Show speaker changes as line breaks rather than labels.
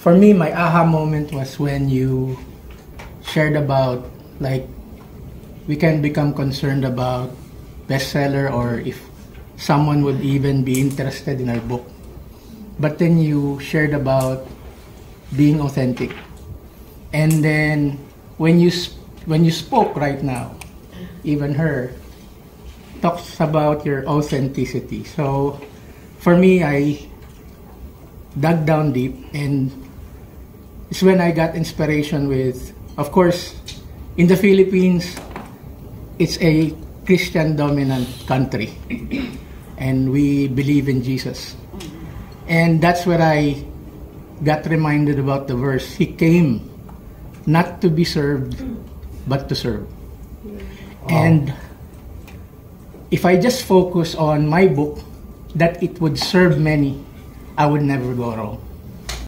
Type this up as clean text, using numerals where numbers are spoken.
for me, my aha moment was when you shared about, like, we can become concerned about bestseller or if someone would even be interested in our book. But then you shared about being authentic. And then when you spoke right now, even her talks about your authenticity. So for me, I dug down deep, and it's when I got inspiration with, of course, in the Philippines, it's a Christian dominant country and we believe in Jesus. And that's where I got reminded about the verse, He came not to be served, but to serve. And if I just focus on my book, that it would serve many, I would never go wrong.